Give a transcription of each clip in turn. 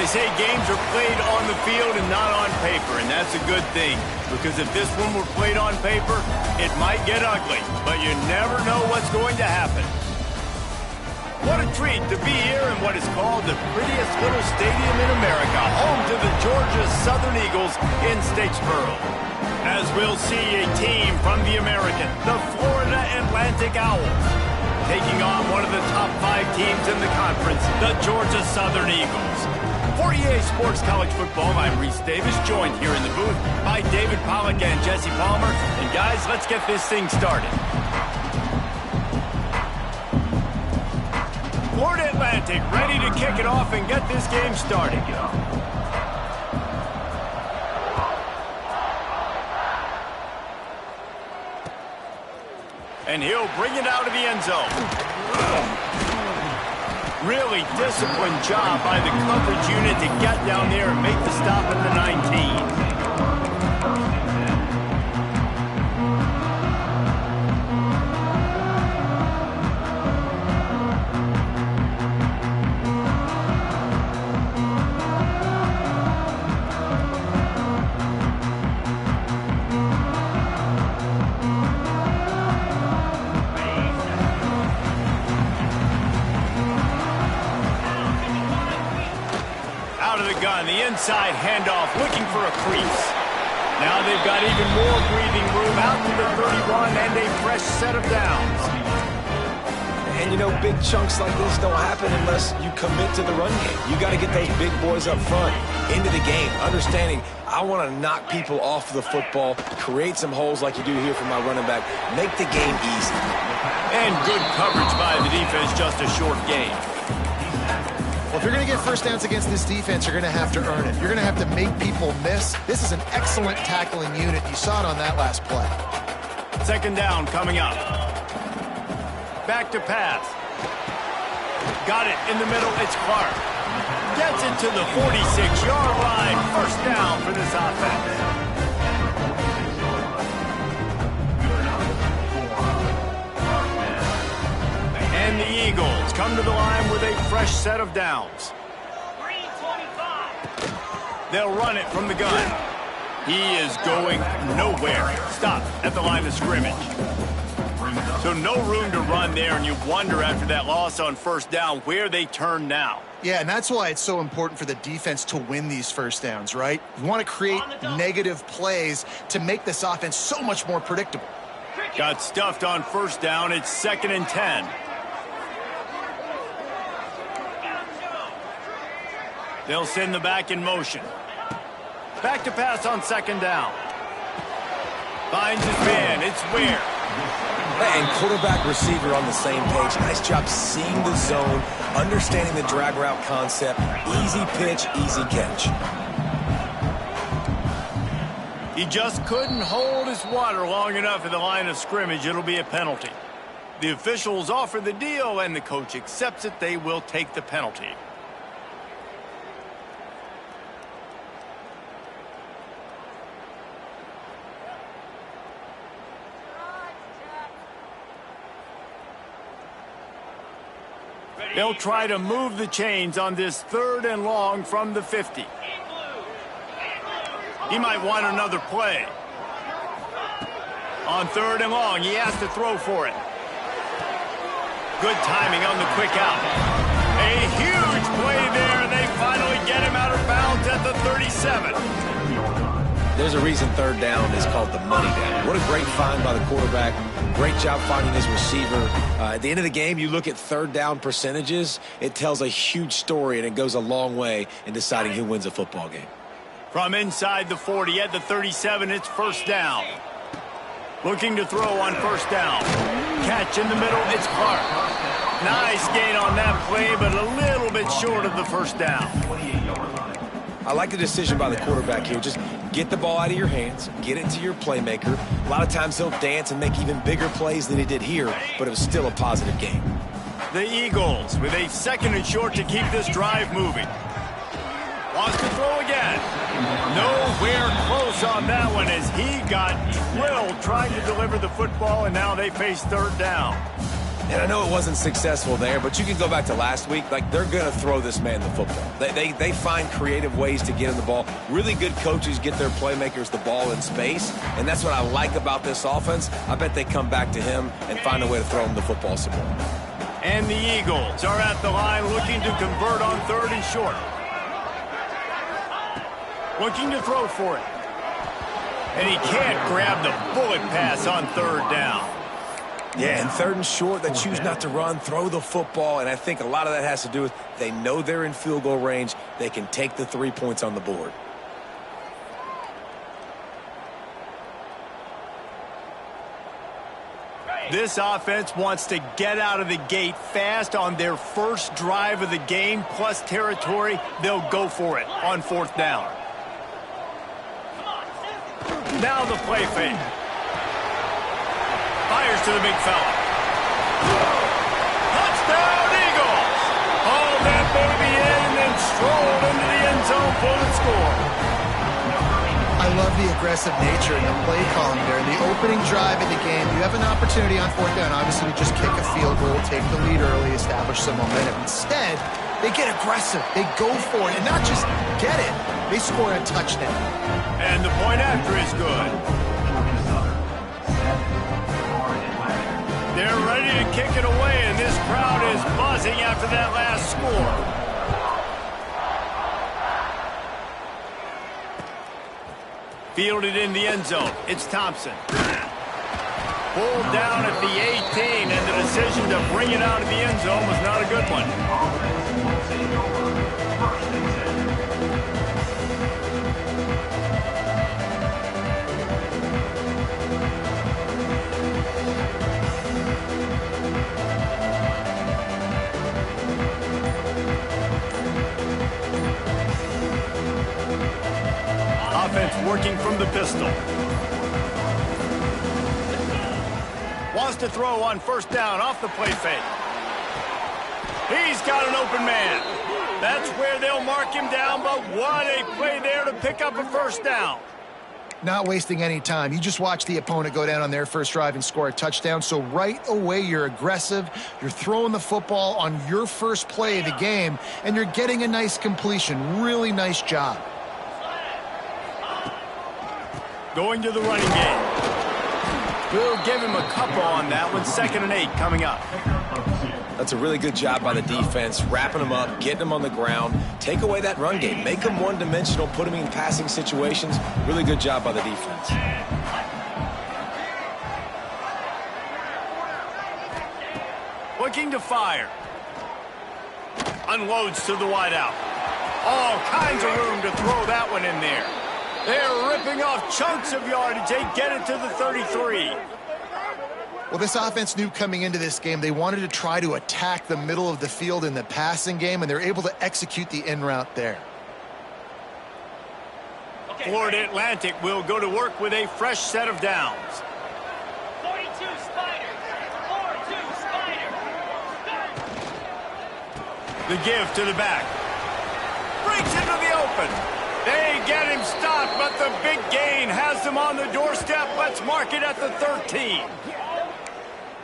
They say games are played on the field and not on paper, and that's a good thing. Because if this one were played on paper, it might get ugly, but you never know what's going to happen. What a treat to be here in what is called the prettiest little stadium in America, home to the Georgia Southern Eagles in Statesboro. As we'll see a team from the American, the Florida Atlantic Owls, taking on one of the top 5 teams in the conference, the Georgia Southern Eagles. For EA Sports College Football, I'm Reese Davis, joined here in the booth by David Pollack and Jesse Palmer. And guys, let's get this thing started. Florida Atlantic ready to kick it off and get this game started. And he'll bring it out of the end zone. Really disciplined job by the coverage unit to get down there and make the stop at the 19. The inside handoff, looking for a crease. Now they've got even more breathing room out to the 31 and a fresh set of downs. And you know, big chunks like this don't happen unless you commit to the run game. You got to get those big boys up front into the game, understanding I want to knock people off the football, create some holes like you do here for my running back, make the game easy. And good coverage by the defense, just a short game. Well, if you're going to get first downs against this defense, you're going to have to earn it. You're going to have to make people miss. This is an excellent tackling unit. You saw it on that last play. Second down coming up. Back to pass. Got it in the middle. It's Clark. Gets it to the 46-yard line. First down for this offense. And the Eagles come to the line with a fresh set of downs. They'll run it from the gun. He is going nowhere. Stop at the line of scrimmage. So no room to run there, and you wonder after that loss on first down where they turn now. Yeah, and that's why it's so important for the defense to win these first downs, right? You want to create negative plays to make this offense so much more predictable. Got stuffed on first down. It's 2nd and 10. They'll send the back in motion. Back to pass on second down. Finds his man. It's Ware. And quarterback receiver on the same page. Nice job seeing the zone, understanding the drag route concept. Easy pitch, easy catch. He just couldn't hold his water long enough at the line of scrimmage. It'll be a penalty. The officials offer the deal, and the coach accepts it. They will take the penalty. They'll try to move the chains on this 3rd and long from the 50. He might want another play. On 3rd and long, he has to throw for it. Good timing on the quick out. A huge play there, and they finally get him out of bounds at the 37. There's a reason 3rd down is called the money down. What a great find by the quarterback. Great job finding his receiver. At the end of the game, you look at 3rd down percentages. It tells a huge story, and it goes a long way in deciding who wins a football game. From inside the 40 at the 37, it's first down. Looking to throw on first down. Catch in the middle, it's Clark. Nice gain on that play, but a little bit short of the first down. I like the decision by the quarterback here. Just get the ball out of your hands, get it to your playmaker. A lot of times he'll dance and make even bigger plays than he did here, but it was still a positive game. The Eagles with a 2nd and short to keep this drive moving. Wants to throw again. Nowhere close on that one as he got drilled trying to deliver the football, and now they face 3rd down. And I know it wasn't successful there, but you can go back to last week. Like, they're going to throw this man the football. They find creative ways to get in the ball. Really good coaches get their playmakers the ball in space, and that's what I like about this offense. I bet they come back to him and find a way to throw him the football some more. And the Eagles are at the line looking to convert on 3rd and short. Looking to throw for it. And he can't grab the bullet pass on 3rd down. Yeah, and 3rd and short, they choose not to run, throw the football, and I think a lot of that has to do with they know they're in field goal range. They can take the 3 points on the board. This offense wants to get out of the gate fast on their first drive of the game, plus territory. They'll go for it on 4th down. Now the play fake. Fires to the big fella. Touchdown, Eagles! Haul that baby in and then stroll into the end zone for the score. I love the aggressive nature and the play calling there. The opening drive of the game, you have an opportunity on 4th down, obviously, to just kick a field goal, take the lead early, establish some momentum. Instead, they get aggressive. They go for it, and not just get it, they score a touchdown. And the point after is good. They're ready to kick it away, and this crowd is buzzing after that last score. Fielded in the end zone. It's Thompson. Pulled down at the 18, and the decision to bring it out of the end zone was not a good one. Offense working from the pistol. Wants to throw on 1st down off the play fake. He's got an open man. That's where they'll mark him down, but what a play there to pick up a 1st down. Not wasting any time. You just watch the opponent go down on their first drive and score a touchdown. So right away, you're aggressive. You're throwing the football on your first play of the game, and you're getting a nice completion. Really nice job. Going to the running game. We'll give him a couple on that one. 2nd and 8 coming up. That's a really good job by the defense, wrapping them up, getting them on the ground. Take away that run game. Make them one-dimensional, put them in passing situations. Really good job by the defense. Looking to fire. Unloads to the wideout. All kinds of room to throw that one in there. They're ripping off chunks of yardage. They get it to the 33. Well, this offense knew coming into this game they wanted to try to attack the middle of the field in the passing game, and they're able to execute the in route there. Florida Atlantic will go to work with a fresh set of downs. 42 Spider. 42 Spider. The give to the back. Breaks into the open. They get him stopped, but the big gain has them on the doorstep. Let's mark it at the 13.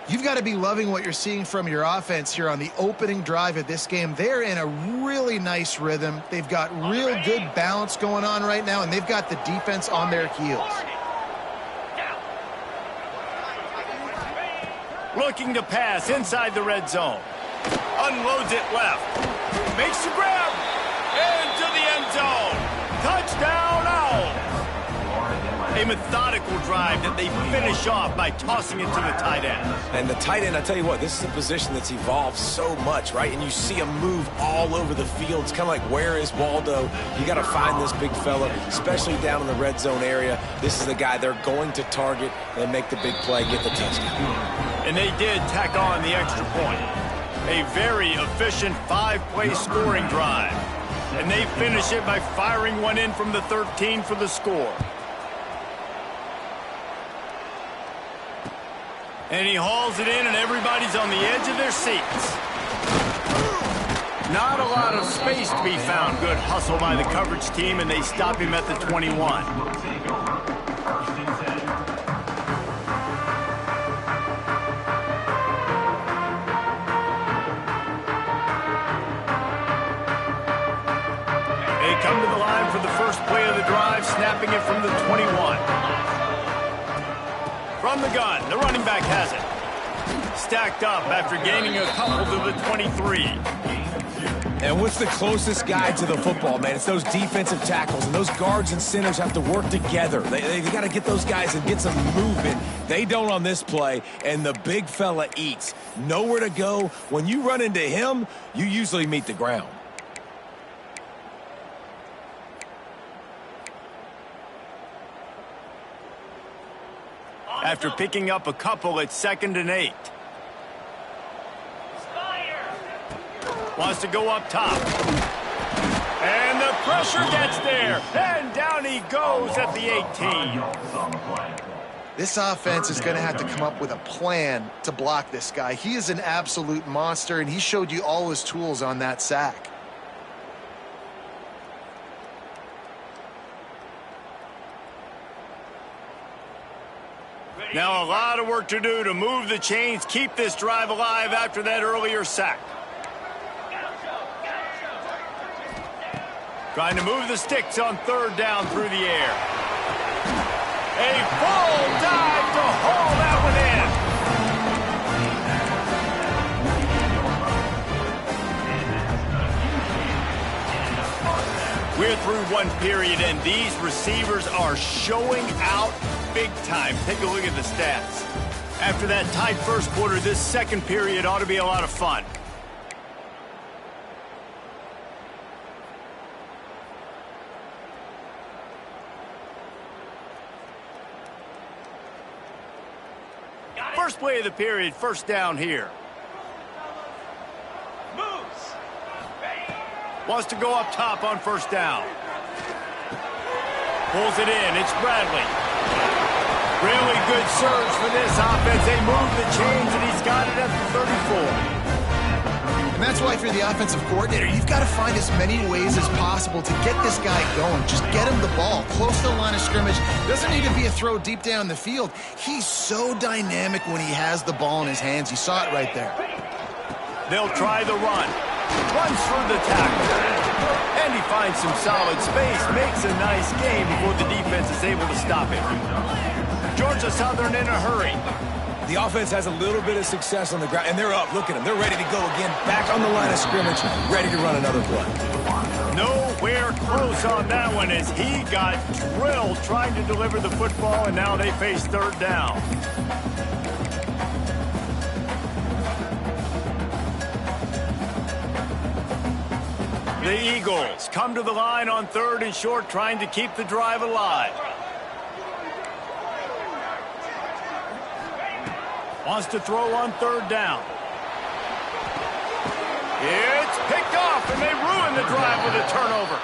You've got to be loving what you're seeing from your offense here on the opening drive of this game. They're in a really nice rhythm. They've got real good balance going on right now, and they've got the defense on their heels. Looking to pass inside the red zone. Unloads it left. Makes the grab. Into the end zone. Touchdown, Owls. A methodical drive that they finish off by tossing it to the tight end. And the tight end, I tell you what, this is a position that's evolved so much, right? And you see him move all over the field. It's kind of like, where is Waldo? You got to find this big fella, especially down in the red zone area. This is the guy they're going to target and make the big play, get the touchdown. And they did tack on the extra point. A very efficient 5-play scoring drive. And they finish it by firing one in from the 13 for the score. And he hauls it in, and everybody's on the edge of their seats. Not a lot of space to be found. Good hustle by the coverage team, and they stop him at the 21. come to the line for the first play of the drive, snapping it from the 21. From the gun, the running back has it. Stacked up after gaining a couple to the 23. And what's the closest guy to the football, man? It's those defensive tackles, and those guards and centers have to work together. They got to get those guys and get some movement. They don't on this play, and the big fella eats. Nowhere to go. When you run into him, you usually meet the ground. After picking up a couple, it's 2nd and 8. Wants to go up top. And the pressure gets there. And down he goes at the 18. This offense is going to have to come up with a plan to block this guy. He is an absolute monster, and he showed you all his tools on that sack. Now a lot of work to do to move the chains, keep this drive alive after that earlier sack. Trying to move the sticks on 3rd down through the air. A full dive to haul that one in. We're through one period, and these receivers are showing out big time. Take a look at the stats. After that tight first quarter, this second period ought to be a lot of fun. First play of the period, 1st down here. Wants to go up top on 1st down. Pulls it in. It's Bradley. Really good surge for this offense. They move the chains, and he's got it at the 34. And that's why if you're the offensive coordinator, you've got to find as many ways as possible to get this guy going. Just get him the ball close to the line of scrimmage. Doesn't need to be a throw deep down the field. He's so dynamic when he has the ball in his hands. You saw it right there. They'll try the run. Runs through the tackle. And he finds some solid space. Makes a nice game before the defense is able to stop him. Georgia Southern in a hurry. The offense has a little bit of success on the ground, and they're up. Look at them. They're ready to go again. Back on the line of scrimmage, ready to run another play. Nowhere close on that one as he got drilled trying to deliver the football, and now they face 3rd down. The Eagles come to the line on 3rd and short, trying to keep the drive alive. Wants to throw on 3rd down. It's picked off, and they ruin the drive with a turnover.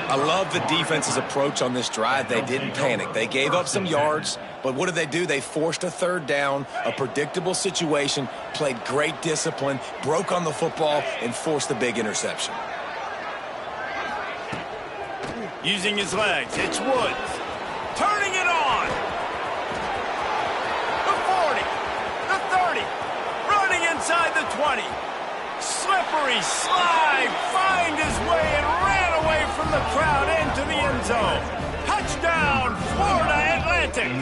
I love the defense's approach on this drive. They didn't panic. They gave up some yards, but what did they do? They forced a 3rd down, a predictable situation, played great discipline, broke on the football, and forced the big interception. Using his legs, it's Woods. Turning it on. The 40, the 30, running inside the 20. Slippery slide, find his way and ran away from the crowd into the end zone. Touchdown, Florida Atlantic.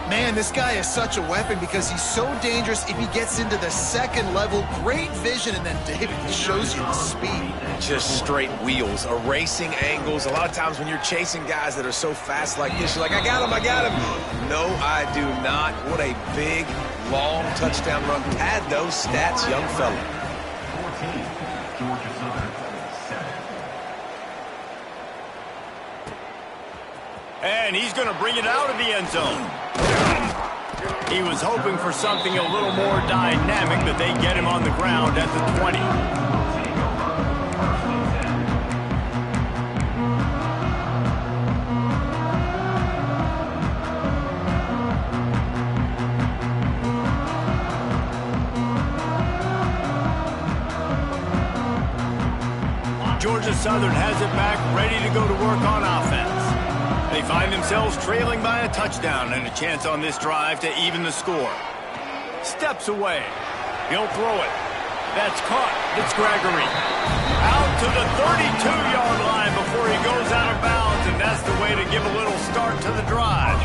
Man, this guy is such a weapon because he's so dangerous if he gets into the 2nd level. Great vision, and then David, he shows you the speed. Just straight wheels, erasing angles. A lot of times when you're chasing guys that are so fast like this, you're like, I got him, I got him. No, I do not. What a big, long touchdown run. Pad those stats, young fella. And he's going to bring it out of the end zone. He was hoping for something a little more dynamic, but they get him on the ground at the 20. Georgia Southern has it back, ready to go to work on offense. They find themselves trailing by a touchdown and a chance on this drive to even the score. Steps away. He'll throw it. That's caught. It's Gregory. Out to the 32-yard line before he goes out of bounds, and that's the way to give a little start to the drive.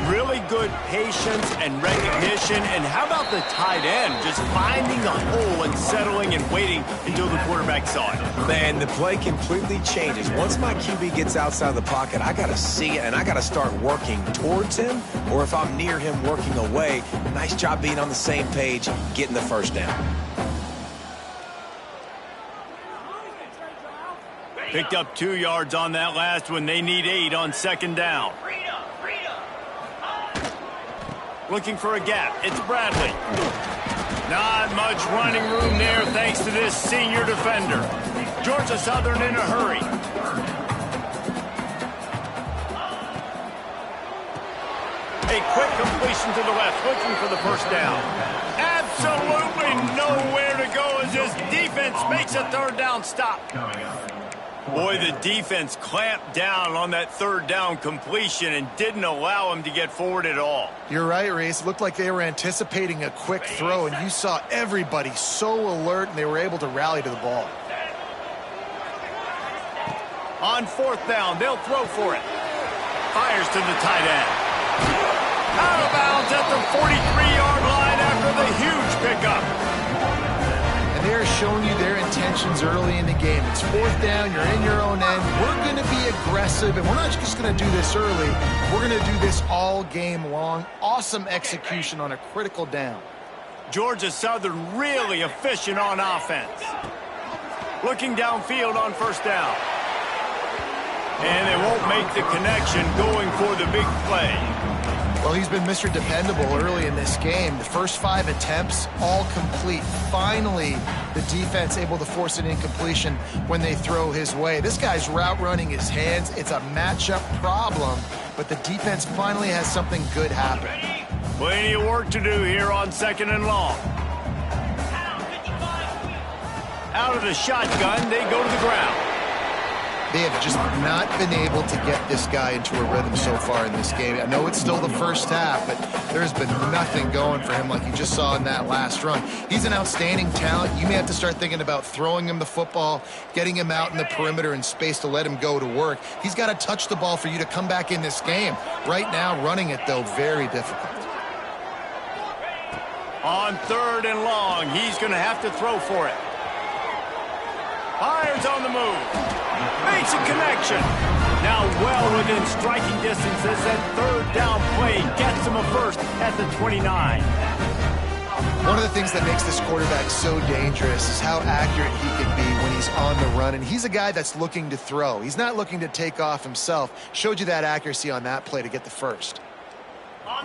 Really good patience and recognition, and how about the tight end just finding the hole and settling and waiting until the quarterback saw it. Man, the play completely changes. Once my QB gets outside of the pocket, I got to see it, and I got to start working towards him, or if I'm near him, working away. Nice job being on the same page, getting the first down. Picked up 2 yards on that last one. They need 8 on second down. Looking for a gap. It's Bradley. Not much running room there thanks to this senior defender. Georgia Southern in a hurry. A quick completion to the left, looking for the first down. Absolutely nowhere to go as this defense makes a third down stop. Boy, the defense clamped down on that third down completion and didn't allow him to get forward at all. You're right, Reese. It looked like they were anticipating a quick throw, and you saw everybody so alert, and they were able to rally to the ball. On fourth down, they'll throw for it. Fires to the tight end. Out of bounds at the 43-yard line after the huge pickup. And they're showing you their intentions early in the game. It's fourth down, you're in your own end. We're going to be aggressive, and we're not just going to do this early. We're going to do this all game long. Awesome execution on a critical down. Georgia Southern really efficient on offense. Looking downfield on first down. And they won't make the connection going for the big play. Well, he's been Mr. Dependable early in this game. The first 5 attempts, all complete. Finally, the defense able to force an incompletion when they throw his way. This guy's route running his hands. It's a matchup problem, but the defense finally has something good happen. Plenty of work to do here on second and long. Out of the shotgun, they go to the ground. They have just not been able to get this guy into a rhythm so far in this game. I know it's still the first half, but there's been nothing going for him like you just saw in that last run. He's an outstanding talent. You may have to start thinking about throwing him the football, getting him out in the perimeter in space to let him go to work. He's got to touch the ball for you to come back in this game. Right now, running it, though, very difficult. On third and long, he's going to have to throw for it. Fires on the move. Makes a connection. Now well within striking distance as that third down play gets him a first at the 29. One of the things that makes this quarterback so dangerous is how accurate he can be when he's on the run. And he's a guy that's looking to throw. He's not looking to take off himself. Showed you that accuracy on that play to get the first.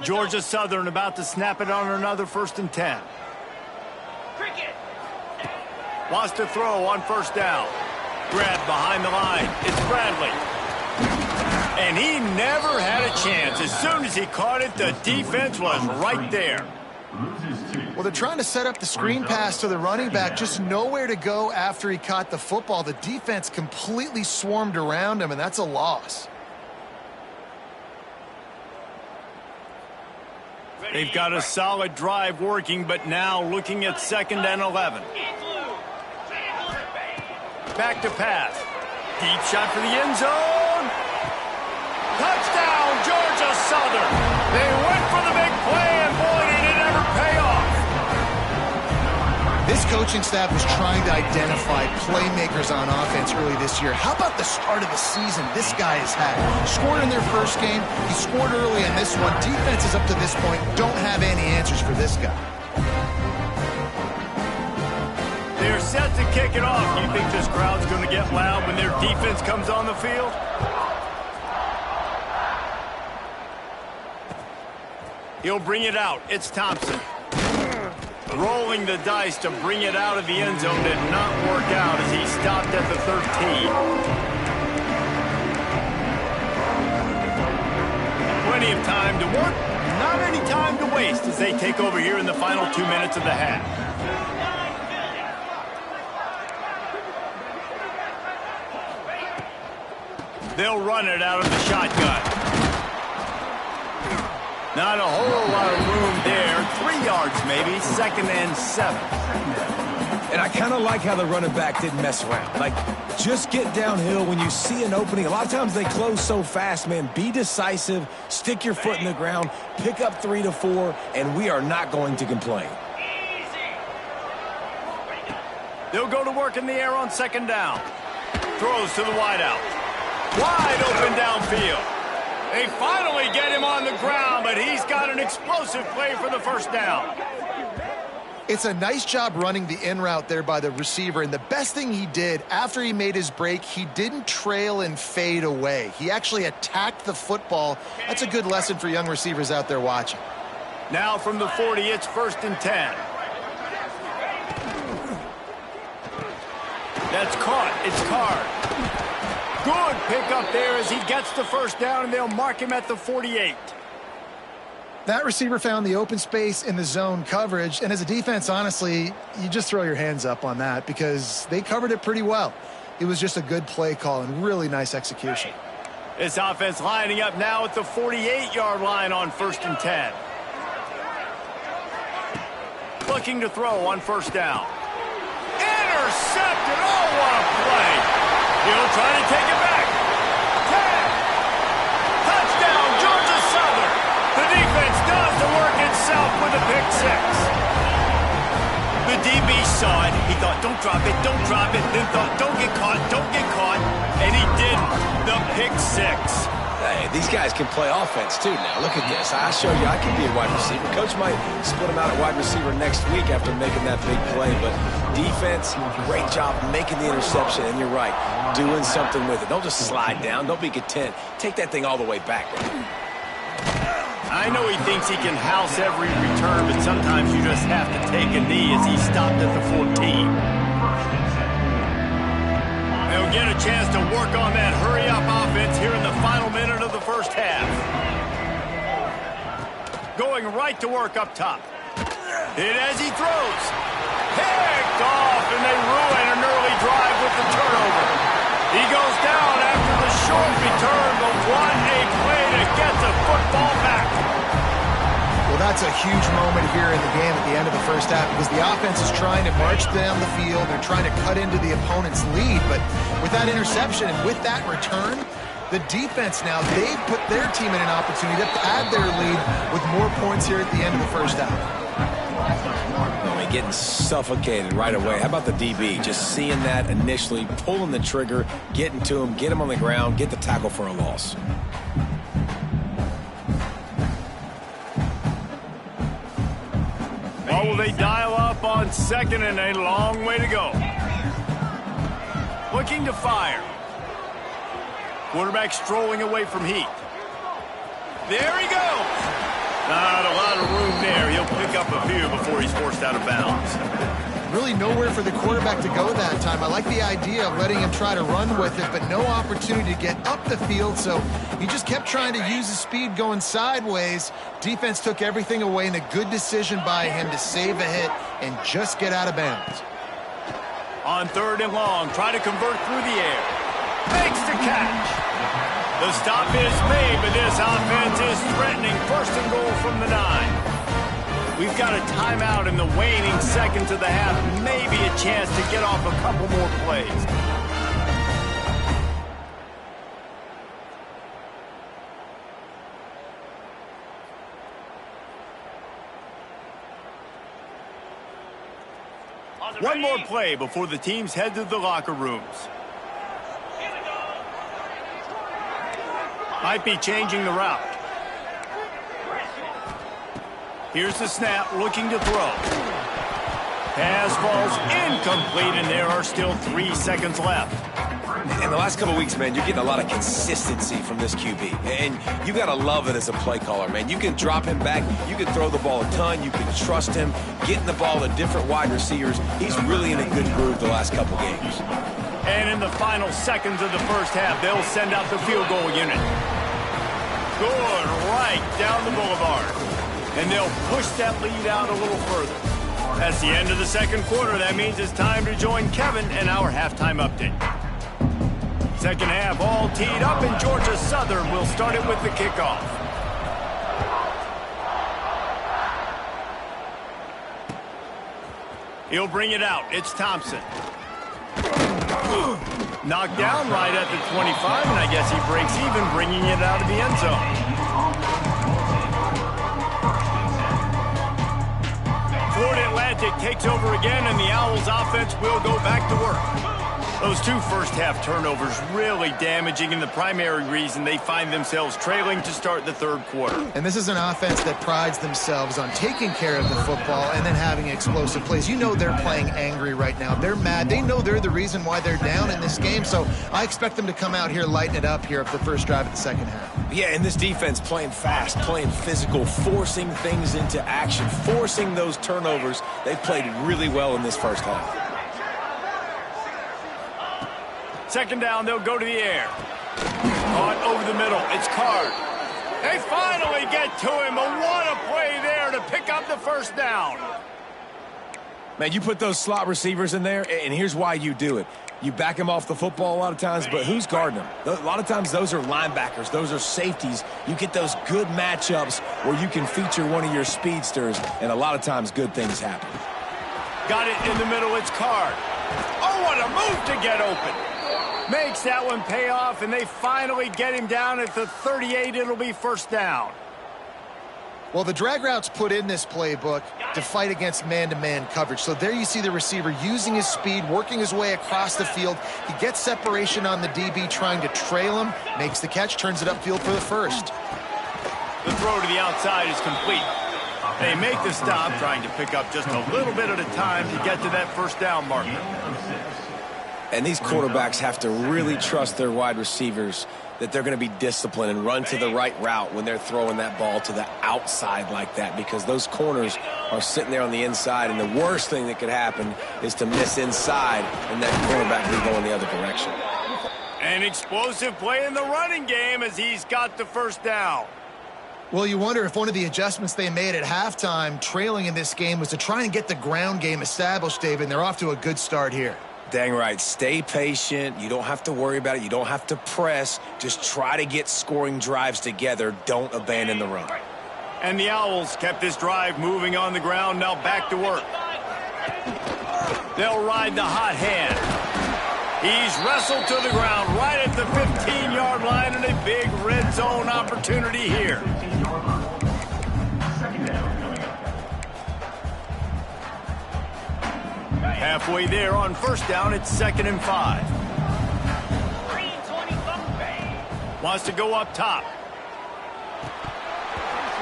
Georgia Southern about to snap it on another 1st and 10. Wants to throw on first down. Grab behind the line. It's Bradley. And he never had a chance. As soon as he caught it, the defense was right there. Well, they're trying to set up the screen pass to the running back. Just nowhere to go after he caught the football. The defense completely swarmed around him, and that's a loss. They've got a solid drive working, but now looking at 2nd and 11. Back to pass. Deep shot for the end zone. Touchdown, Georgia Southern. They went for the big play, and boy, did it ever pay off. This coaching staff was trying to identify playmakers on offense early this year. How about the start of the season this guy has had? Scored in their first game. He scored early in this one. Defenses up to this point don't have any answers for this guy. They're set to kick it off. Do you think this crowd's going to get loud when their defense comes on the field? He'll bring it out. It's Thompson. Rolling the dice to bring it out of the end zone did not work out as he stopped at the 13. Plenty of time to work, not any time to waste as they take over here in the final 2 minutes of the half. They'll run it out of the shotgun. Not a whole lot of room there. 3 yards. yards maybe, 2nd and 7. And I kind of like how the running back didn't mess around. Like, just get downhill when you see an opening. A lot of times they close so fast, man. Be decisive, stick your foot in the ground, pick up 3 to 4, and we are not going to complain. They'll go to work in the air on 2nd down. Throws to the wideout. Wide open downfield. They finally get him on the ground, but he's got an explosive play for the 1st down. It's a nice job running the in route there by the receiver, and the best thing he did after he made his break, he didn't trail and fade away. He actually attacked the football. That's a good lesson for young receivers out there watching. Now from the 40, it's 1st and 10. That's caught. It's Card. Good pickup there as he gets the 1st down, and they'll mark him at the 48. That receiver found the open space in the zone coverage, and as a defense, honestly, you just throw your hands up on that because they covered it pretty well. It was just a good play call and really nice execution. This offense lining up now at the 48-yard line on 1st and 10. Looking to throw on 1st down. Intercepted. Oh, what a play. He'll try to take it back. 10. Touchdown, Georgia Southern. The defense does the work itself with a pick 6. The DB saw it. He thought, don't drop it, don't drop it. Then thought, don't get caught, don't get caught. And he didn't. The pick 6. Hey, these guys can play offense, too, now. Look at this. I show you I can be a wide receiver. Coach might split him out at wide receiver next week after making that big play. But defense, great job making the interception. And you're right, doing something with it. Don't just slide down. Don't be content. Take that thing all the way back. I know he thinks he can house every return, but sometimes you just have to take a knee as he stopped at the 14. They'll get a chance to work on that hurry-up offense here in the final minute of the 1st half. Going right to work up top. Hit as he throws. Picked off, and they ruin an early drive with the turnover. He goes down after the short return, but what a play to get the football back. Well, that's a huge moment here in the game at the end of the 1st half because the offense is trying to march down the field. They're trying to cut into the opponent's lead, but with that interception and with that return, the defense now, they've put their team in an opportunity to pad their lead with more points here at the end of the 1st half. Getting suffocated right away. How about the DB? Just seeing that initially, pulling the trigger, getting to him, get him on the ground, get the tackle for a loss. Oh, will they dial up on 2nd and a long way to go. Looking to fire. Quarterback strolling away from Heath. There he goes. Not a lot of room there. He'll pick up a few before he's forced out of bounds. Really nowhere for the quarterback to go that time. I like the idea of letting him try to run with it, but no opportunity to get up the field, so he just kept trying to use his speed going sideways. Defense took everything away, and a good decision by him to save a hit and just get out of bounds. On 3rd and long, try to convert through the air. Makes the catch. The stop is made, but this offense is threatening 1st and goal from the 9. We've got a timeout in the waning seconds of the half. Maybe a chance to get off a couple more plays. One more play before the teams head to the locker rooms. Might be changing the route. Here's the snap, looking to throw. Pass falls incomplete, and there are still 3 seconds left. In the last couple of weeks, man, you're getting a lot of consistency from this QB. And you got to love it as a play caller, man. You can drop him back. You can throw the ball a ton. You can trust him. Getting the ball to different wide receivers. He's really in a good groove the last couple games. And in the final seconds of the 1st half, they'll send out the field goal unit. Good right down the boulevard. And they'll push that lead out a little further. That's the end of the 2nd quarter. That means it's time to join Kevin in our halftime update. 2nd half all teed up, and Georgia Southern will start it with the kickoff. He'll bring it out. It's Thompson. Knocked down right at the 25, and I guess he breaks even, bringing it out of the end zone. Florida Atlantic takes over again, and the Owls offense will go back to work. Those two first-half turnovers really damaging, and the primary reason they find themselves trailing to start the third quarter. And this is an offense that prides themselves on taking care of the football and then having explosive plays. You know they're playing angry right now. They're mad. They know they're the reason why they're down in this game, so I expect them to come out here, lighten it up here for the first drive of the second half. Yeah, and this defense playing fast, playing physical, forcing things into action, forcing those turnovers. They've played really well in this first half. Second down, they'll go to the air. Caught over the middle. It's Card. They finally get to him. And what a play there to pick up the first down. Man, you put those slot receivers in there, and here's why you do it. You back them off the football a lot of times, but who's guarding them? A lot of times those are linebackers. Those are safeties. You get those good matchups where you can feature one of your speedsters, and a lot of times good things happen. Got it in the middle. It's Card. Oh, what a move to get open. Makes that one pay off, and they finally get him down at the 38. It'll be first down. Well, the drag routes put in this playbook to fight against man-to-man coverage. So there you see the receiver using his speed, working his way across the field. He gets separation on the DB, trying to trail him, makes the catch, turns it upfield for the first. The throw to the outside is complete. They make the stop, trying to pick up just a little bit at a time to get to that first down marker. And these quarterbacks have to really trust their wide receivers that they're going to be disciplined and run to the right route when they're throwing that ball to the outside like that, because those corners are sitting there on the inside, and the worst thing that could happen is to miss inside and that quarterback be going the other direction. An explosive play in the running game as he's got the first down. Well, you wonder if one of the adjustments they made at halftime, trailing in this game, was to try and get the ground game established, David, and they're off to a good start here. Dang right. Stay patient. You don't have to worry about it. You don't have to press. Just try to get scoring drives together. Don't abandon the run. And the Owls kept this drive moving on the ground. Now back to work. They'll ride the hot hand. He's wrestled to the ground right at the 15-yard line, and a big red zone opportunity here. Halfway there on first down, it's 2nd and 5. Wants to go up top.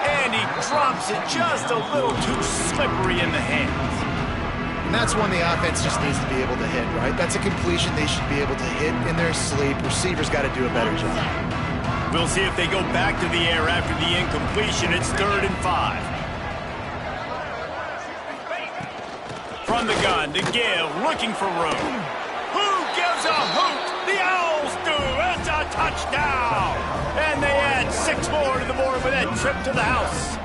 And he drops it just a little too slippery in the hands. And that's one the offense just needs to be able to hit, right? That's a completion they should be able to hit in their sleep. Receivers got to do a better job. We'll see if they go back to the air after the incompletion. It's 3rd and 5. From the gun to give, looking for room. Who gives a hoot? The Owls do. It's a touchdown. And they add 6 more to the board with that trip to the house.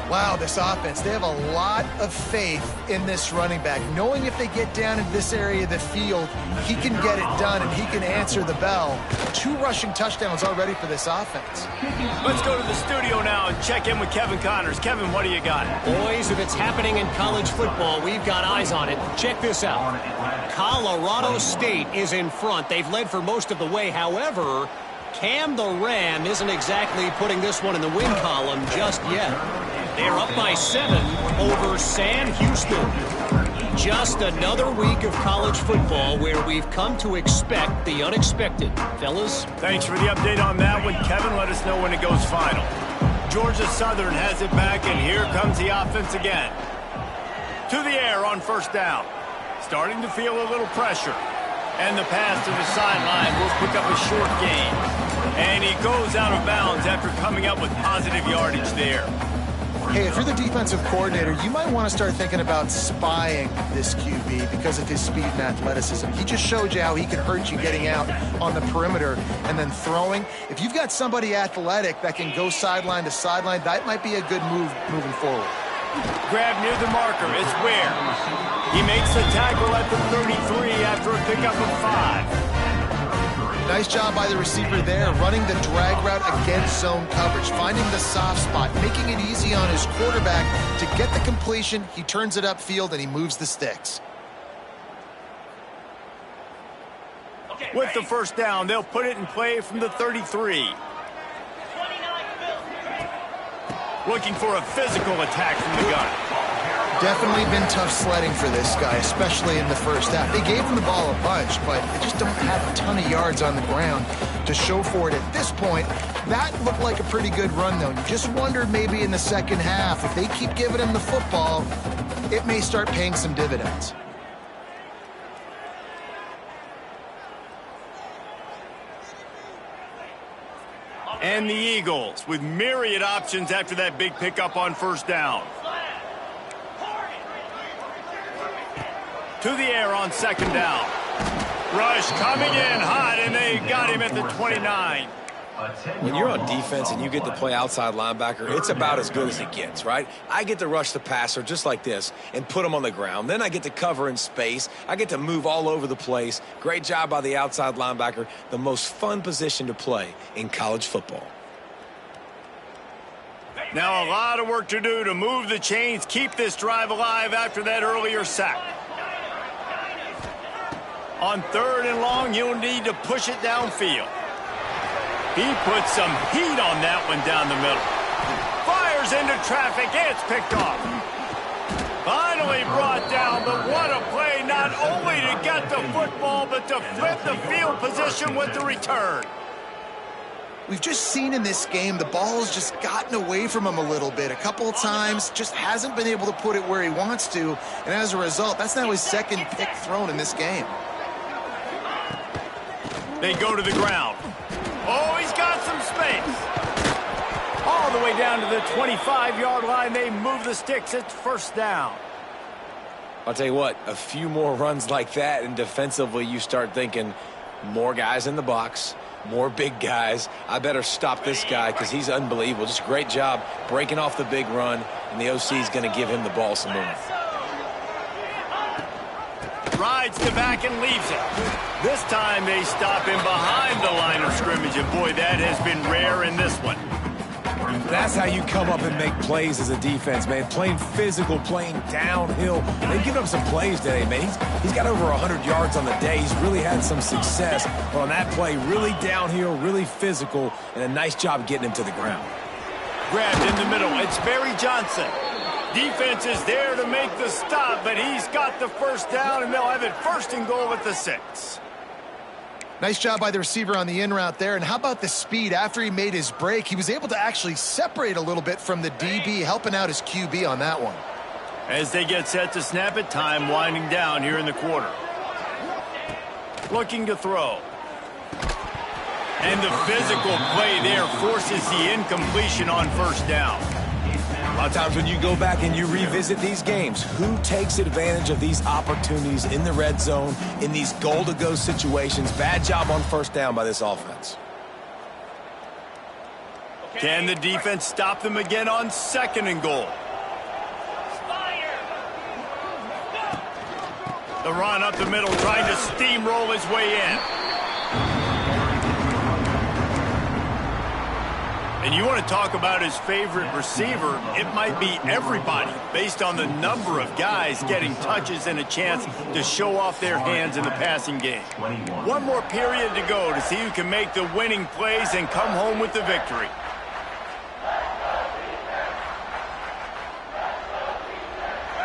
Wow, this offense, they have a lot of faith in this running back, knowing if they get down in this area of the field, he can get it done and he can answer the bell. 2 rushing touchdowns already for this offense. Let's go to the studio now and check in with Kevin Connors. Kevin, what do you got? Boys, if it's happening in college football, we've got eyes on it. Check this out. Colorado State is in front. They've led for most of the way. However, Cam the Ram isn't exactly putting this one in the win column just yet. They're up by 7 over Sam Houston. Just another week of college football where we've come to expect the unexpected. Fellas? Thanks for the update on that one, Kevin. Let us know when it goes final. Georgia Southern has it back, and here comes the offense again. To the air on first down. Starting to feel a little pressure. And the pass to the sideline will pick up a short gain. And he goes out of bounds after coming up with positive yardage there. Hey, if you're the defensive coordinator, you might want to start thinking about spying this QB because of his speed and athleticism. He just showed you how he can hurt you getting out on the perimeter and then throwing. If you've got somebody athletic that can go sideline to sideline, that might be a good move moving forward. Grab near the marker. It's Ware. He makes the tackle at the 33 after a pickup of 5. Nice job by the receiver there, running the drag route against zone coverage, finding the soft spot, making it easy on his quarterback to get the completion. He turns it upfield, and he moves the sticks. With the first down, they'll put it in play from the 33. Looking for a physical attack from the gun. Definitely been tough sledding for this guy, especially in the first half. They gave him the ball a bunch, but they just don't have a ton of yards on the ground to show for it at this point. That looked like a pretty good run, though. You just wondered maybe in the second half, if they keep giving him the football, it may start paying some dividends. And the Eagles with myriad options after that big pickup on first down. To the air on second down. Rush coming in hot, and they got him at the 29. When you're on defense and you get to play outside linebacker, it's about as good as it gets, right? I get to rush the passer just like this and put him on the ground. Then I get to cover in space. I get to move all over the place. Great job by the outside linebacker. The most fun position to play in college football. Now a lot of work to do to move the chains, keep this drive alive after that earlier sack. On third and long, you'll need to push it downfield. He puts some heat on that one down the middle. Fires into traffic. It's picked off. Finally brought down, but what a play, not only to get the football, but to flip the field position with the return. We've just seen in this game the ball has just gotten away from him a little bit. A couple of times, just hasn't been able to put it where he wants to. And as a result, that's now his second pick thrown in this game. They go to the ground. Oh, he's got some space. All the way down to the 25-yard line. They move the sticks. It's first down. I'll tell you what, a few more runs like that, and defensively you start thinking more guys in the box, more big guys. I better stop this guy because he's unbelievable. Just a great job breaking off the big run, and the OC is going to give him the ball some more. Rides to back and leaves it. This time they stop him behind the line of scrimmage, and boy, that has been rare in this one. That's how you come up and make plays as a defense, man. Playing physical, playing downhill. They've given up some plays today, man. He's got over 100 yards on the day. He's really had some success. But on that play, really downhill, really physical, and a nice job getting him to the ground. Grabbed in the middle. It's Barry Johnson. Defense is there to make the stop, but he's got the first down, and they'll have it first and goal at the 6. Nice job by the receiver on the in route there. And how about the speed? After he made his break, he was able to actually separate a little bit from the DB, helping out his QB on that one. As they get set to snap it, time winding down here in the quarter. Looking to throw. And the physical play there forces the incompletion on first down. A lot of times when you go back and you revisit these games, who takes advantage of these opportunities in the red zone, in these goal-to-go situations? Bad job on first down by this offense. Can the defense stop them again on second and goal? The run up the middle, trying to steamroll his way in. And you want to talk about his favorite receiver, it might be everybody, based on the number of guys getting touches and a chance to show off their hands in the passing game. One more period to go to see who can make the winning plays and come home with the victory.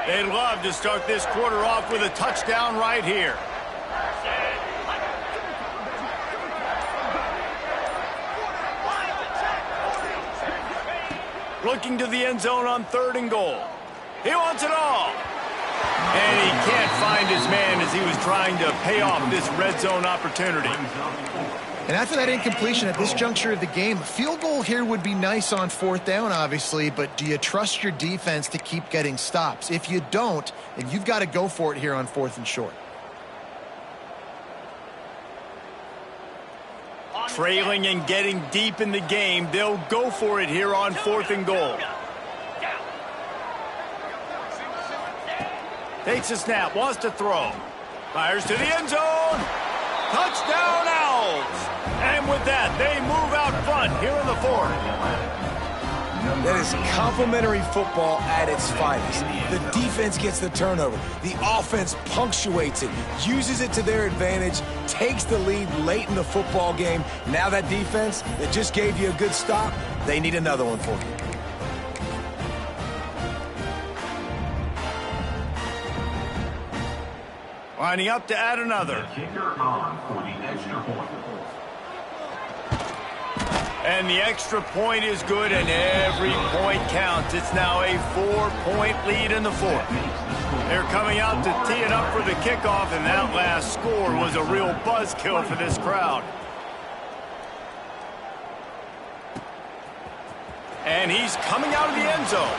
They'd love to start this quarter off with a touchdown right here. Looking to the end zone on third and goal. He wants it all. And he can't find his man as he was trying to pay off this red zone opportunity. And after that incompletion at this juncture of the game, a field goal here would be nice on fourth down, obviously, but do you trust your defense to keep getting stops? If you don't, then you've got to go for it here on fourth and short. Trailing and getting deep in the game, they'll go for it here on fourth and goal. Takes a snap, wants to throw. Fires to the end zone. Touchdown, Owls! And with that, they move out front here in the fourth. That is complimentary football at its finest. The defense gets the turnover. The offense punctuates it, uses it to their advantage, takes the lead late in the football game. Now that defense that just gave you a good stop, they need another one for you. Lining up to add another. Kicker on for the extra point. And the extra point is good, and every point counts. It's now a 4-point lead in the fourth. They're coming out to tee it up for the kickoff, and that last score was a real buzzkill for this crowd. And he's coming out of the end zone.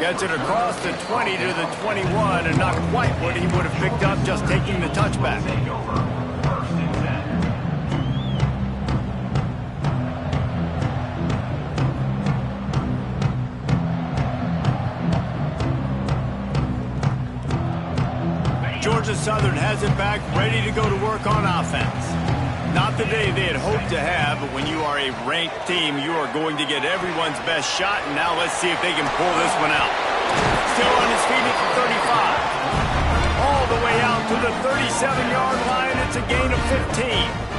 Gets it across the 20 to the 21, and not quite what he would have picked up just taking the touchback. Georgia Southern has it back, ready to go to work on offense. Not the day they had hoped to have, but when you are a ranked team, you are going to get everyone's best shot, and now let's see if they can pull this one out. Still on his feet at the 35. All the way out to the 37-yard line. It's a gain of 15.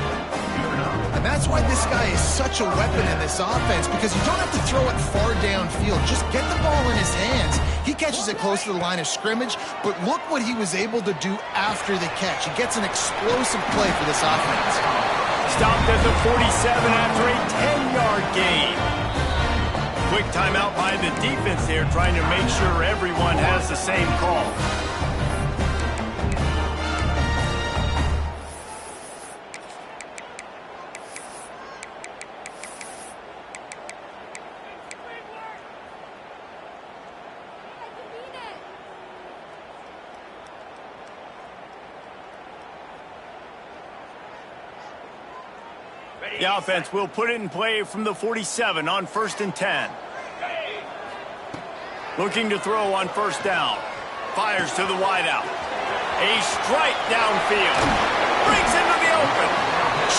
And that's why this guy is such a weapon in this offense, because you don't have to throw it far downfield. Just get the ball in his hands. He catches it close to the line of scrimmage, but look what he was able to do after the catch. He gets an explosive play for this offense. Stopped at the 47 after a 10-yard gain. Quick timeout by the defense there, trying to make sure everyone has the same call. The offense will put it in play from the 47 on 1st and 10. Looking to throw on first down. Fires to the wideout. A strike downfield. Breaks into the open.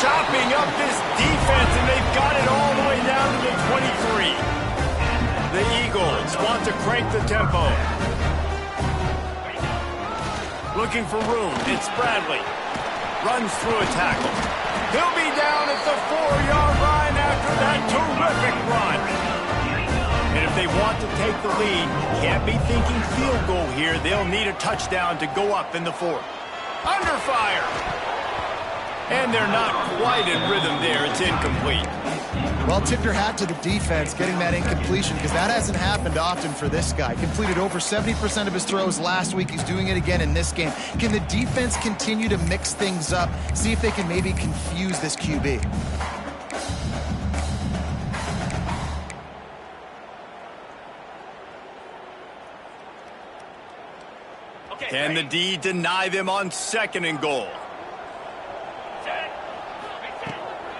Chopping up this defense, and they've got it all the way down to the 23. The Eagles want to crank the tempo. Looking for room. It's Bradley. Runs through a tackle. He'll be down at the 4-yard line after that terrific run. And if they want to take the lead, can't be thinking field goal here. They'll need a touchdown to go up in the fourth. Under fire. And they're not quite in rhythm there. It's incomplete. Well, tip your hat to the defense getting that incompletion, because that hasn't happened often for this guy. Completed over 70% of his throws last week. He's doing it again in this game. Can the defense continue to mix things up? See if they can maybe confuse this QB. Can the D deny them on 2nd and goal?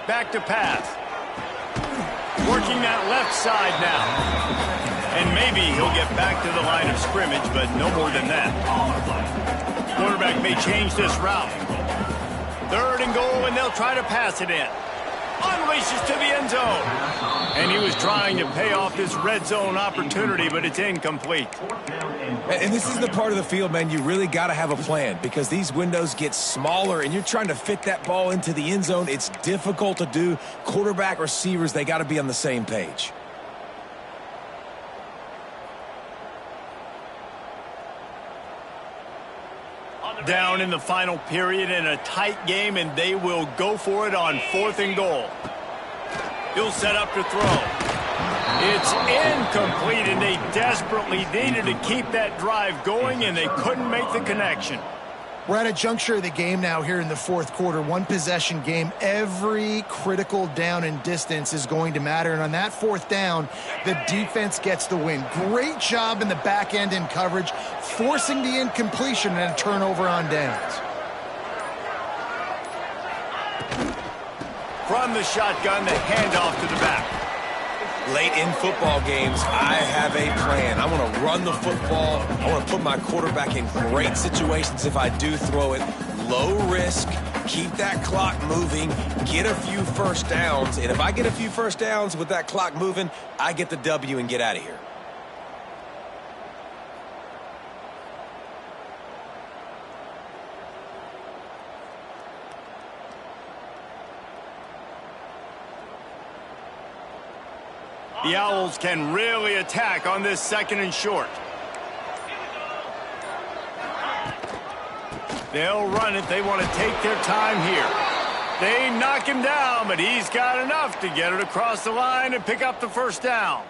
Back to pass. Working that left side now. And maybe he'll get back to the line of scrimmage, but no more than that. Quarterback may change this route. 3rd and goal, and they'll try to pass it in. Unleashes to the end zone. And he was trying to pay off this red zone opportunity, but it's incomplete. And this is the part of the field, man, you really got to have a plan, because these windows get smaller and you're trying to fit that ball into the end zone. It's difficult to do. Quarterback, receivers, they got to be on the same page. Down in the final period in a tight game, and they will go for it on 4th and goal. He'll set up to throw. It's incomplete, and they desperately needed to keep that drive going, and they couldn't make the connection. We're at a juncture of the game now here in the 4th quarter. One possession game. Every critical down and distance is going to matter. And on that 4th down, the defense gets the win. Great job in the back end in coverage, forcing the incompletion and a turnover on downs. From the shotgun, the handoff to the back. Late in football games, I have a plan. I want to run the football. I want to put my quarterback in great situations if I do throw it. low risk, keep that clock moving, get a few first downs. And if I get a few first downs with that clock moving, I get the W and get out of here. The Owls can really attack on this 2nd and short. They'll run it. They want to take their time here. They knock him down, but he's got enough to get it across the line and pick up the first down.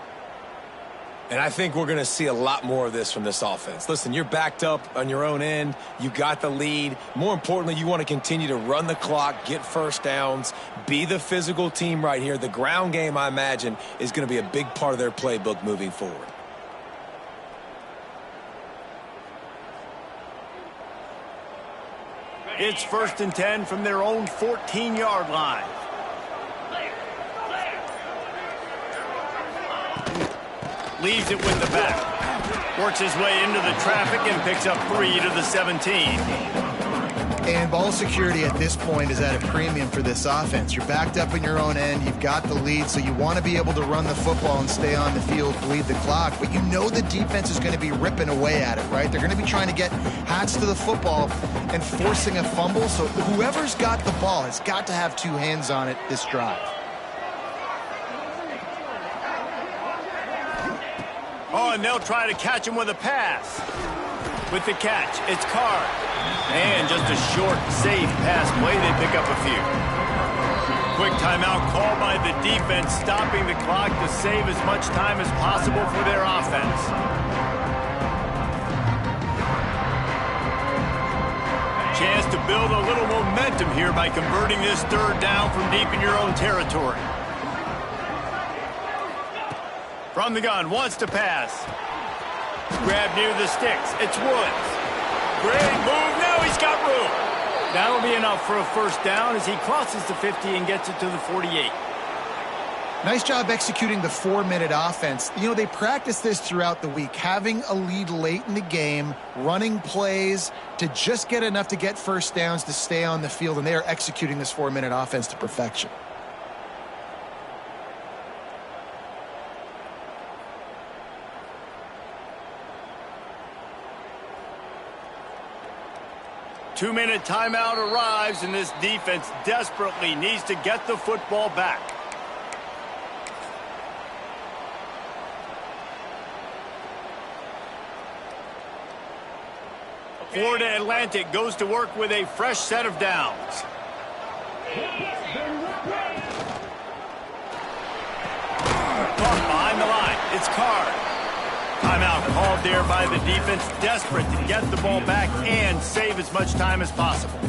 And I think we're going to see a lot more of this from this offense. Listen, you're backed up on your own end. You got the lead. More importantly, you want to continue to run the clock, get first downs, be the physical team right here. The ground game, I imagine, is going to be a big part of their playbook moving forward. It's 1st and 10 from their own 14-yard line. Leaves it with the back. Works his way into the traffic and picks up 3 to the 17. And ball security at this point is at a premium for this offense. You're backed up in your own end. You've got the lead, so you want to be able to run the football and stay on the field, bleed the clock. But you know the defense is going to be ripping away at it, right? They're going to be trying to get hats to the football and forcing a fumble. So whoever's got the ball has got to have 2 hands on it this drive. Oh, and they'll try to catch him with a pass. With the catch, it's Carr. And just a short, safe pass play. They pick up a few. Quick timeout called by the defense, stopping the clock to save as much time as possible for their offense. Chance to build a little momentum here by converting this 3rd down from deep in your own territory. From the gun, wants to pass. Grab near the sticks. It's Woods. Great move. Now he's got room. That'll be enough for a first down as he crosses the 50 and gets it to the 48. Nice job executing the 4-minute offense. You know, they practice this throughout the week, having a lead late in the game, running plays to just get enough to get first downs to stay on the field, and they are executing this 4-minute offense to perfection. Two-minute timeout arrives, and this defense desperately needs to get the football back. Florida Atlantic goes to work with a fresh set of downs. Caught behind the line. It's Carr. Timeout called there by the defense, desperate to get the ball back and save as much time as possible.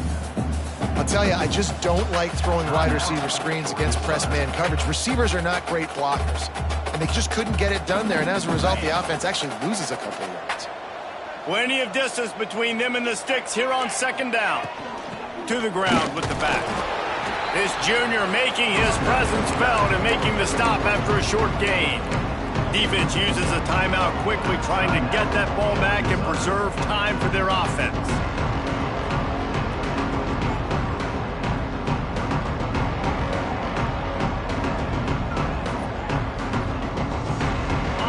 I'll tell you, I just don't like throwing wide receiver screens against press man coverage. Receivers are not great blockers, and they just couldn't get it done there, and as a result, the offense actually loses a couple of yards. Plenty of distance between them and the sticks here on 2nd down. To the ground with the back. This junior making his presence felt and making the stop after a short gain. Defense uses a timeout quickly, trying to get that ball back and preserve time for their offense.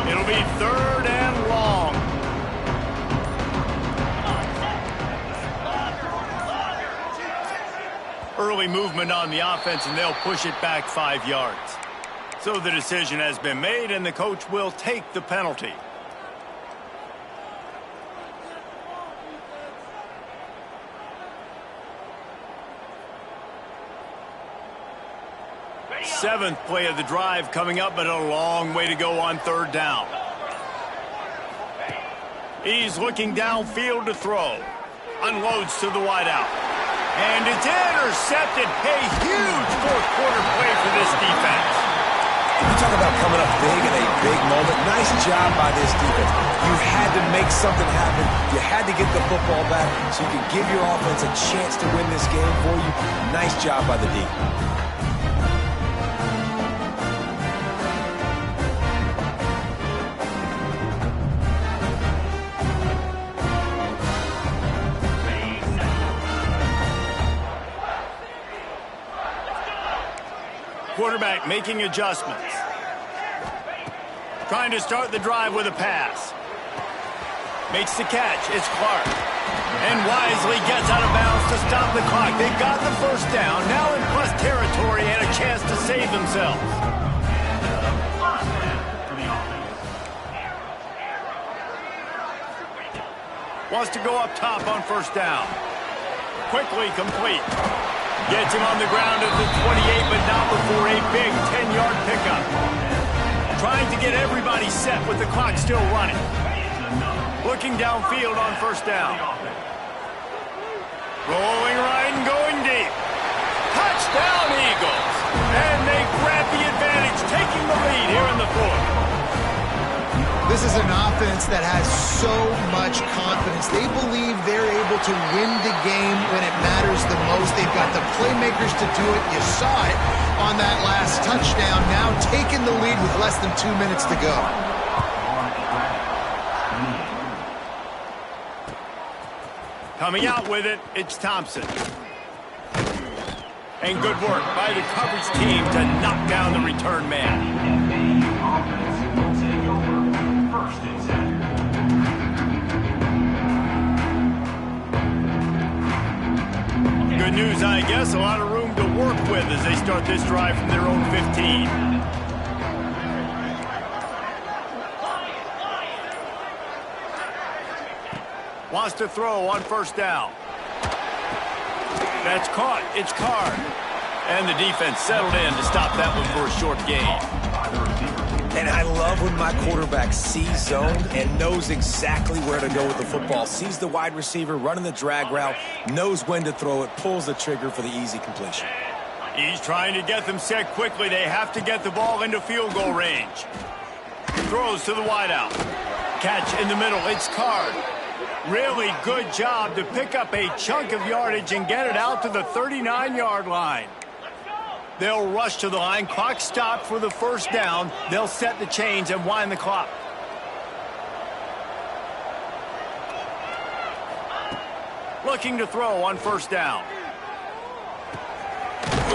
It'll be 3rd and long. Early movement on the offense, and they'll push it back 5 yards. So the decision has been made, and the coach will take the penalty. Seventh play of the drive coming up, but a long way to go on 3rd down. He's looking downfield to throw. Unloads to the wideout. And it's intercepted. A huge 4th quarter play for this defense. You talk about coming up big in a big moment. Nice job by this defense. You had to make something happen. You had to get the football back so you could give your offense a chance to win this game for you. Nice job by the D. Quarterback making adjustments. Trying to start the drive with a pass. Makes the catch. It's Clark. And wisely gets out of bounds to stop the clock. They got the first down. Now in plus territory and a chance to save themselves. Wants to go up top on first down. Quickly complete. Gets him on the ground at the 28, but not before a big 10-yard pickup. Trying to get everybody set with the clock still running. Looking downfield on first down. Rolling right and going deep. Touchdown, Eagles. And they grab the advantage, taking the lead here in the fourth. This is an offense that has so much confidence. They believe they're able to win the game when it matters the most. They've got the playmakers to do it. You saw it on that last touchdown. Now taking the lead with less than 2 minutes to go. Coming out with it, it's Thompson. And good work by the coverage team to knock down the return man. Good news, I guess. A lot of room to work with as they start this drive from their own 15. Wants to throw on first down. That's caught. It's Card. And the defense settled in to stop that one for a short gain. And I love when my quarterback sees zone and knows exactly where to go with the football. Sees the wide receiver running the drag route, knows when to throw it, pulls the trigger for the easy completion. He's trying to get them set quickly. They have to get the ball into field goal range. Throws to the wideout. Catch in the middle. It's Card. Really good job to pick up a chunk of yardage and get it out to the 39-yard line. They'll rush to the line. Clock stopped for the first down. They'll set the chains and wind the clock. Looking to throw on first down.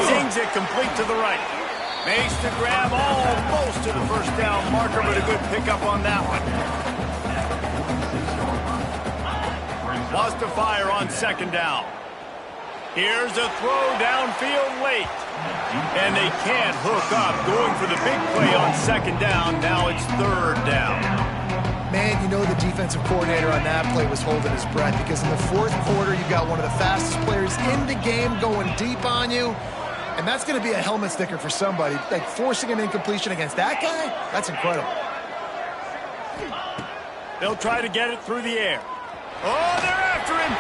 Zings it complete to the right. Makes the grab almost to the first down marker, but a good pickup on that one. Wants to fire on second down. Here's a throw downfield late. And they can't hook up. Going for the big play on second down. Now it's third down. Man, you know the defensive coordinator on that play was holding his breath because in the fourth quarter, you got one of the fastest players in the game going deep on you. And that's going to be a helmet sticker for somebody. Like forcing an incompletion against that guy, that's incredible. They'll try to get it through the air. Oh, they're after him.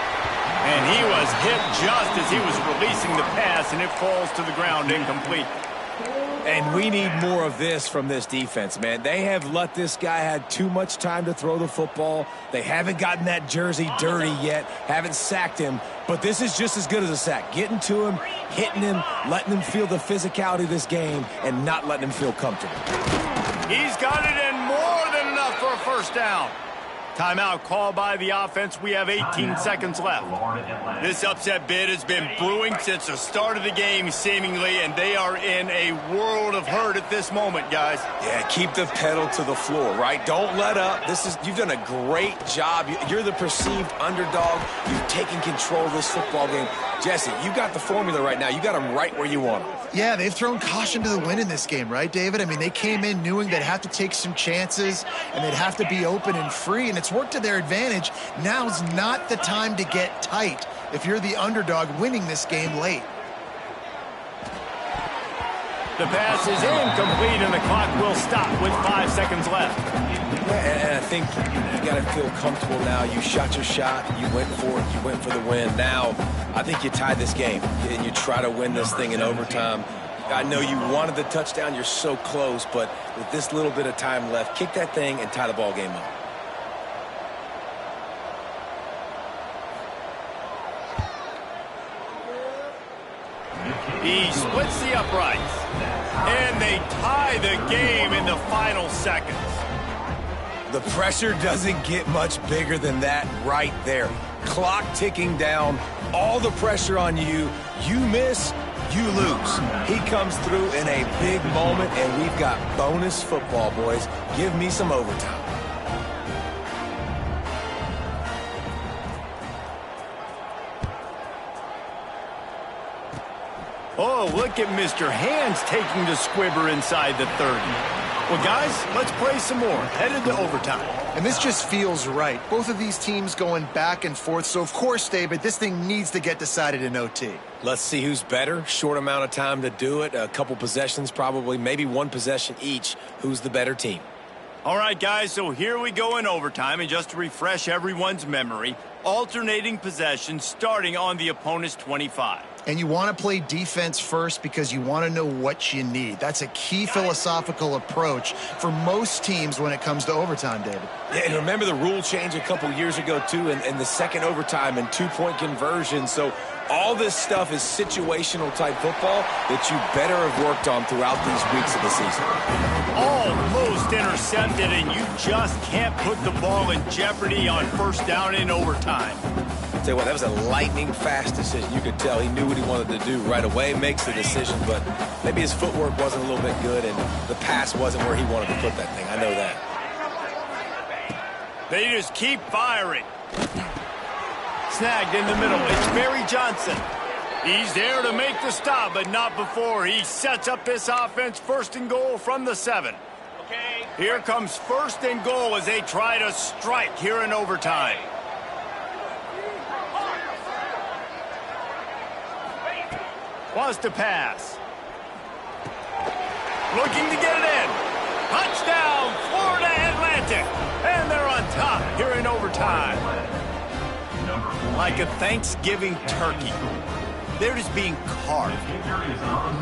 And he was hit just as he was releasing the pass, and it falls to the ground incomplete. And we need more of this from this defense, man. They have let this guy have too much time to throw the football. They haven't gotten that jersey dirty yet, haven't sacked him. But this is just as good as a sack. Getting to him, hitting him, letting him feel the physicality of this game, and not letting him feel comfortable. He's got it in more than enough for a first down. Timeout called by the offense. We have 18 seconds left. This upset bid has been brewing since the start of the game, seemingly, and they are in a world of hurt at this moment, guys. Yeah, keep the pedal to the floor, right? Don't let up. You've done a great job. You're the perceived underdog. You've taken control of this football game. Jesse, you got the formula right now. You got them right where you want them. Yeah, they've thrown caution to the wind in this game, right, David? I mean, they came in knowing they'd have to take some chances and they'd have to be open and free, and it's worked to their advantage. Now's not the time to get tight if you're the underdog winning this game late. The pass is incomplete, and the clock will stop with 5 seconds left. Yeah, and I think you got to feel comfortable now. You shot your shot. You went for it. You went for the win. Now, I think you tied this game, and you try to win this thing in overtime. I know you wanted the touchdown. You're so close, but with this little bit of time left, kick that thing and tie the ball game up. He splits the uprights, and they tie the game in the final seconds. The pressure doesn't get much bigger than that right there. Clock ticking down, all the pressure on you. You miss, you lose. He comes through in a big moment, and we've got bonus football, boys. Give me some overtime. Oh, look at Mr. Hands taking the squibber inside the 30. Well, guys, let's play some more. Headed to overtime. And this just feels right. Both of these teams going back and forth. So, of course, David, this thing needs to get decided in OT. Let's see who's better. Short amount of time to do it. A couple possessions probably. Maybe one possession each. Who's the better team? All right, guys, so here we go in overtime. And just to refresh everyone's memory, alternating possessions starting on the opponent's 25. And you want to play defense first because you want to know what you need. That's a key philosophical approach for most teams when it comes to overtime, David. Yeah, and remember the rule change a couple years ago, too, and the second overtime and two-point conversion. So all this stuff is situational type football that you better have worked on throughout these weeks of the season. Almost intercepted, and you just can't put the ball in jeopardy on first down in overtime. Tell you what, that was a lightning-fast decision. You could tell he knew what he wanted to do right away, makes the decision, but maybe his footwork wasn't a little bit good, and the pass wasn't where he wanted to put that thing. I know that. They just keep firing. Snagged in the middle. It's Barry Johnson. He's there to make the stop, but not before he sets up this offense. First and goal from the 7. Okay. Here comes first and goal as they try to strike here in overtime. Wants to pass. Looking to get it in. Touchdown, Florida Atlantic. And they're on top here in overtime. Like a Thanksgiving turkey. They're just being carved.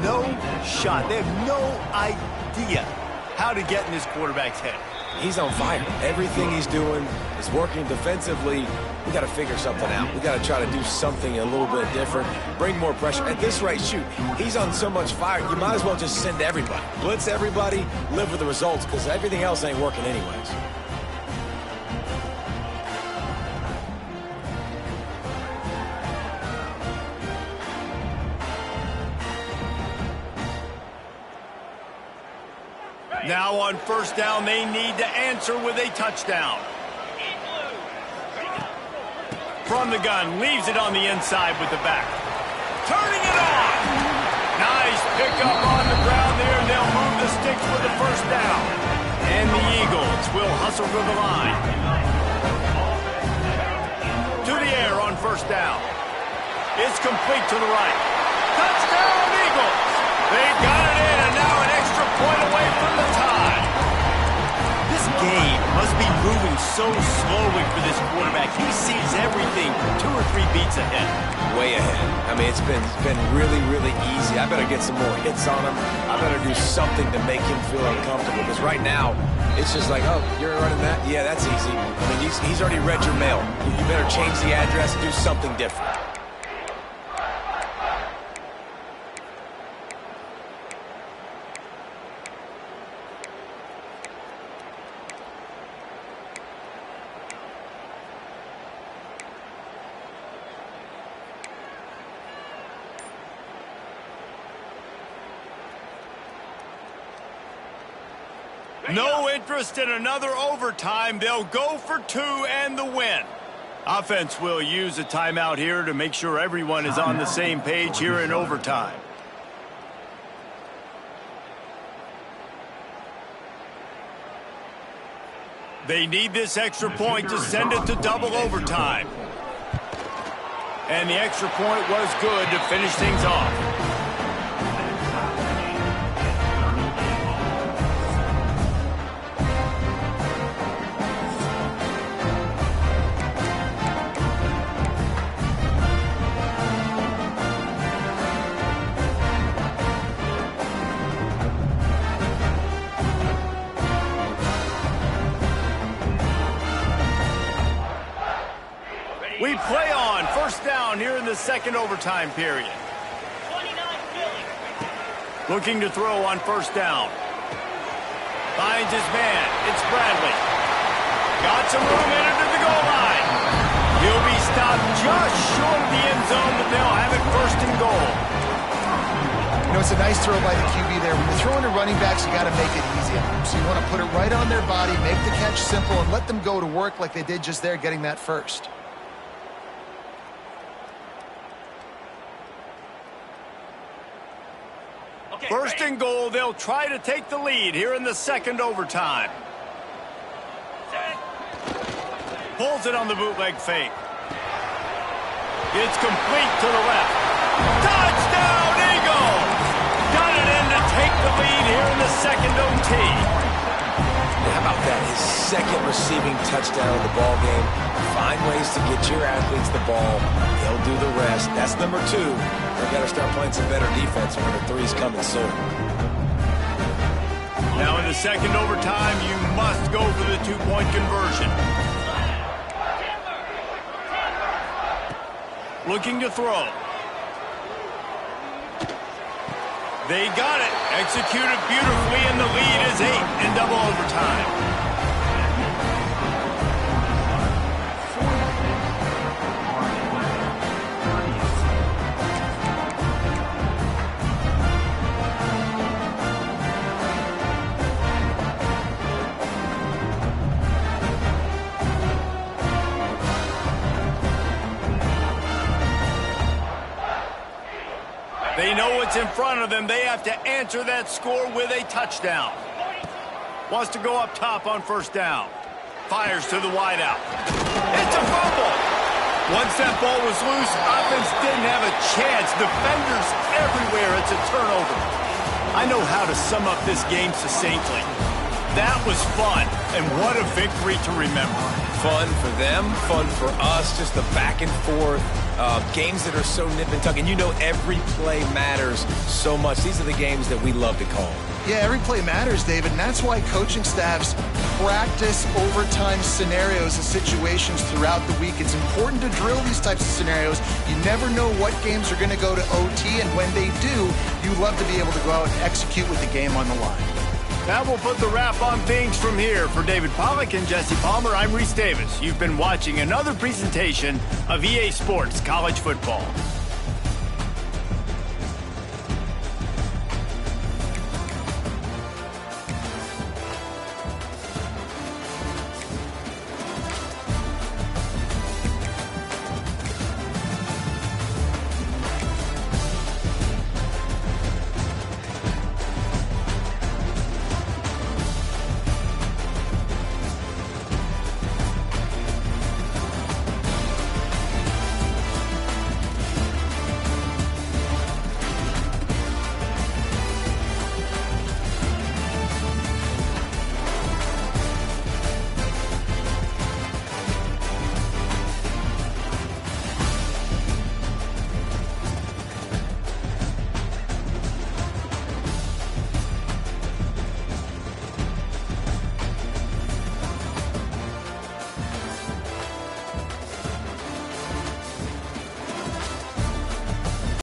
No shot. They have no idea how to get in this quarterback's head. He's on fire. Everything he's doing is working defensively. We got to figure something out. We got to try to do something a little bit different. Bring more pressure. At this rate, shoot, he's on so much fire, you might as well just send everybody. Blitz everybody, live with the results, because everything else ain't working anyways. Now on first down, they need to answer with a touchdown. From the gun, leaves it on the inside with the back. Turning it on. Nice pickup on the ground there. They'll move the sticks with the first down. And the Eagles will hustle to the line. To the air on first down. It's complete to the right. Touchdown, Eagles. They've got it in, and now an extra point away from the tie. This game must be moving so slowly for this quarterback. He sees everything 2 or 3 beats ahead. Way ahead. I mean, it's been really, really easy. I better get some more hits on him. I better do something to make him feel uncomfortable, because right now, it's just like, oh, you're running that? Yeah, that's easy. I mean, he's already read your mail. You better change the address and do something different. No interest in another overtime. They'll go for 2 and the win. Offense will use a timeout here to make sure everyone is on the same page here in overtime. They need this extra point to send it to double overtime. And the extra point was good to finish things off. We play on first down here in the second overtime period. 29 Philly. Looking to throw on first down. Finds his man. It's Bradley. Got some room in to the goal line. He'll be stopped just short of the end zone, but they'll have it first and goal. it's a nice throw by the QB there. When you're throwing to running backs, you got to make it easy on them. So you want to put it right on their body, make the catch simple, and let them go to work like they did just there, getting that first. First and goal, they'll try to take the lead here in the second overtime. Pulls it on the bootleg fake. It's complete to the left. Touchdown, Eagles! Got it in to take the lead here in the second OT. How about that? His second receiving touchdown of the ball game. Find ways to get your athletes the ball. They'll do the rest. That's number 2. They've got to start playing some better defense when the 3's coming soon. Now in the second overtime, you must go for the 2-point conversion. Looking to throw. They got it. Executed beautifully, and the lead is 8 in double overtime. They know what's in front of them. They have to answer that score with a touchdown. Wants to go up top on first down. Fires to the wideout. It's a fumble. Once that ball was loose, offense didn't have a chance. Defenders everywhere. It's a turnover. I know how to sum up this game succinctly. That was fun, and what a victory to remember. Fun for them, fun for us, just the back and forth. Games that are so nip and tuck, and you know every play matters so much. These are the games that we love to call. Yeah, every play matters, David, and that's why coaching staffs practice overtime scenarios and situations throughout the week. It's important to drill these types of scenarios. You never know what games are going to go to OT, and when they do, you love to be able to go out and execute with the game on the line. That will put the wrap on things from here. For David Pollack and Jesse Palmer, I'm Reese Davis. You've been watching another presentation of EA Sports College Football.